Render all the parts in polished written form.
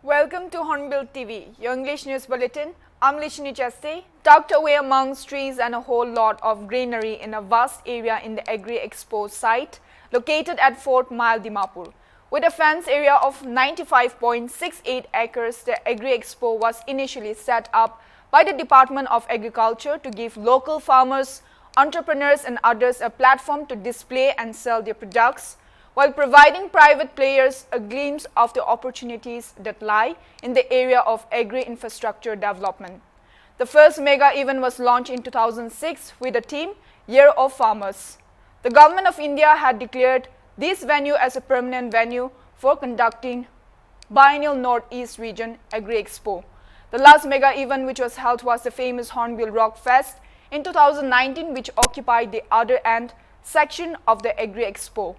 Welcome to Hornbill TV, your English news bulletin. I'm Lishni Chaste. Tucked away amongst trees and a whole lot of greenery in a vast area in the Agri Expo site located at 4th Mile, Dimapur. With a fenced area of 95.68 acres, the Agri Expo was initially set up by the Department of Agriculture to give local farmers, entrepreneurs and others a platform to display and sell their products, while providing private players a glimpse of the opportunities that lie in the area of agri-infrastructure development. The first mega event was launched in 2006 with the theme Year of Farmers. The Government of India had declared this venue as a permanent venue for conducting biennial Northeast Region Agri Expo. The last mega event which was held was the famous Hornbill Rock Fest in 2019, which occupied the other end section of the Agri Expo.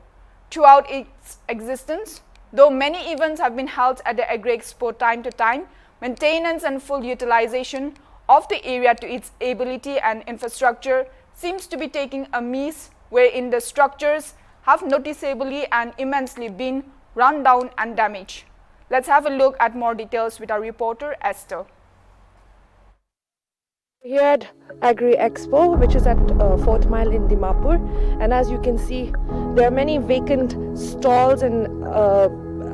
Throughout its existence, though many events have been held at the Agri Expo time to time, maintenance and full utilization of the area to its ability and infrastructure seems to be taking a miss, wherein the structures have noticeably and immensely been run down and damaged. Let's have a look at more details with our reporter Esther. Here at Agri Expo, which is at 4th Mile in Dimapur, and as you can see, there are many vacant stalls and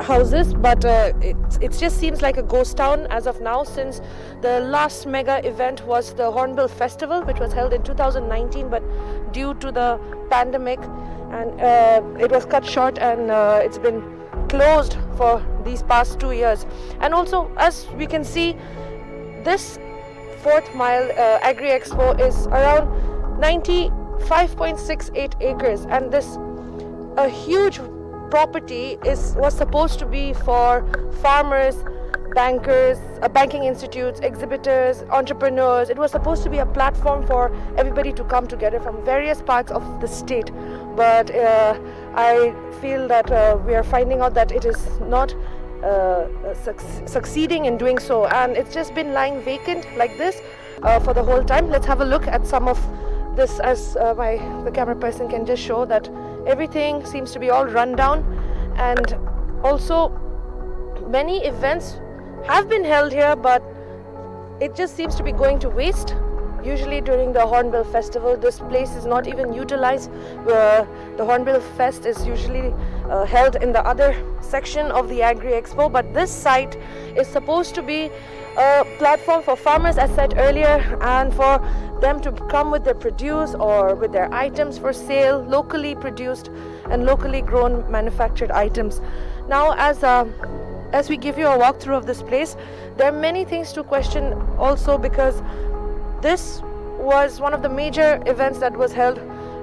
houses, but it just seems like a ghost town as of now, since the last mega event was the Hornbill Festival, which was held in 2019, but due to the pandemic, and it was cut short, and it's been closed for these past 2 years. And also, as we can see, this 4th Mile Agri Expo is around 95.68 acres, and this a huge property was supposed to be for farmers, bankers, banking institutes, exhibitors, entrepreneurs. It was supposed to be a platform for everybody to come together from various parts of the state, but I feel that we are finding out that it is not succeeding in doing so, and it's just been lying vacant like this for the whole time. Let's have a look at some of this, as the camera person can just show that everything seems to be all run down, and also many events have been held here, but it just seems to be going to waste. Usually during the Hornbill Festival, this place is not even utilized. The Hornbill Fest is usually held in the other section of the Agri Expo, but this site is supposed to be a platform for farmers, as said earlier, and for them to come with their produce or with their items for sale, locally produced and locally grown manufactured items. Now, as we give you a walkthrough of this place, there are many things to question also, because this was one of the major events that was held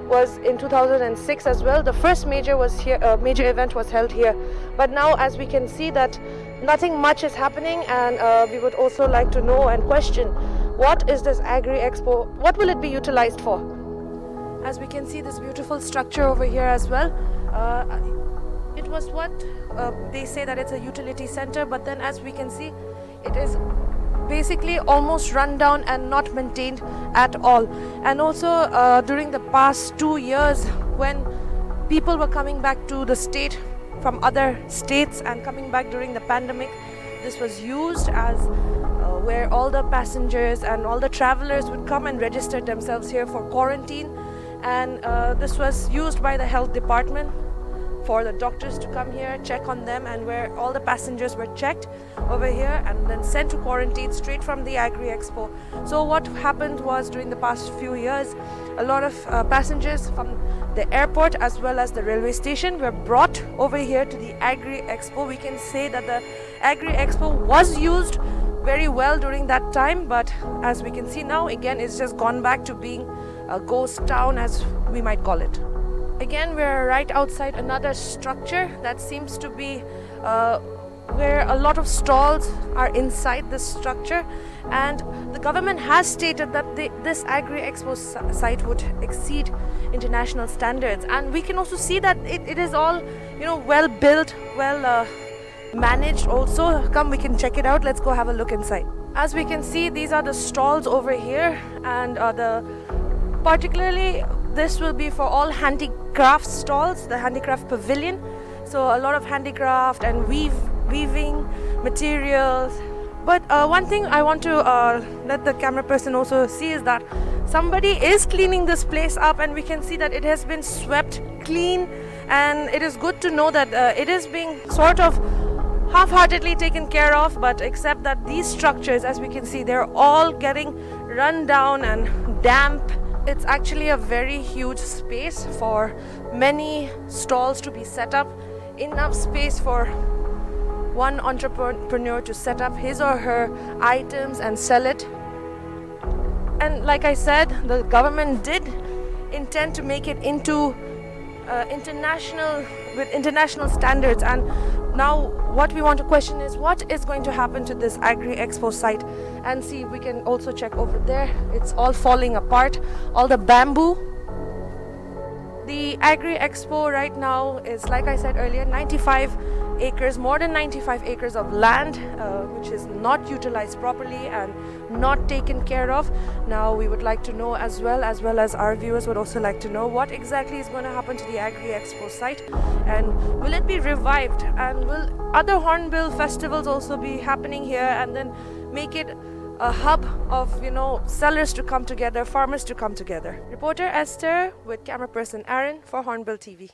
was in 2006 as well. The first major event was held here, but now, as we can see, that nothing much is happening, and we would also like to know and question, what is this Agri Expo? What will it be utilized for? As we can see, this beautiful structure over here as well. It was what they say that it's a utility center, but then, as we can see, it is basically almost run down and not maintained at all. And also during the past 2 years, when people were coming back to the state from other states and coming back during the pandemic, this was used as where all the passengers and all the travelers would come and register themselves here for quarantine, and this was used by the health department for the doctors to come here, check on them, and where all the passengers were checked over here and then sent to quarantine straight from the Agri Expo. So what happened was, during the past few years, a lot of passengers from the airport as well as the railway station were brought over here to the Agri Expo. We can say that the Agri Expo was used very well during that time, but as we can see now, again, it's just gone back to being a ghost town, as we might call it. Again, we're right outside another structure that seems to be where a lot of stalls are inside this structure, and the government has stated that this Agri Expo site would exceed international standards, and we can also see that it is all, well built, well managed also. Come, we can check it out. Let's go have a look inside. As we can see, these are the stalls over here, and particularly this will be for all handicraft stalls, the handicraft pavilion. So a lot of handicraft and weaving materials. But one thing I want to let the camera person also see is that somebody is cleaning this place up, and we can see that it has been swept clean, and it is good to know that it is being sort of half-heartedly taken care of, but except that these structures, as we can see, they're all getting run down and damp. It's actually a very huge space for many stalls to be set up, enough space for one entrepreneur to set up his or her items and sell it. And like I said, the government did intend to make it into international standards, and now what we want to question is what is going to happen to this Agri Expo site. And see, we can also check over there, it's all falling apart, all the bamboo. The Agri Expo right now is, like I said earlier, 95 acres, more than 95 acres of land, which is not utilized properly and not taken care of. Now we would like to know, as well as our viewers would also like to know, what exactly is going to happen to the Agri Expo site, and will it be revived, and will other hornbill festivals also be happening here, and then make it a hub of, you know, sellers to come together, farmers to come together. Reporter Esther with camera person Aaron for Hornbill TV.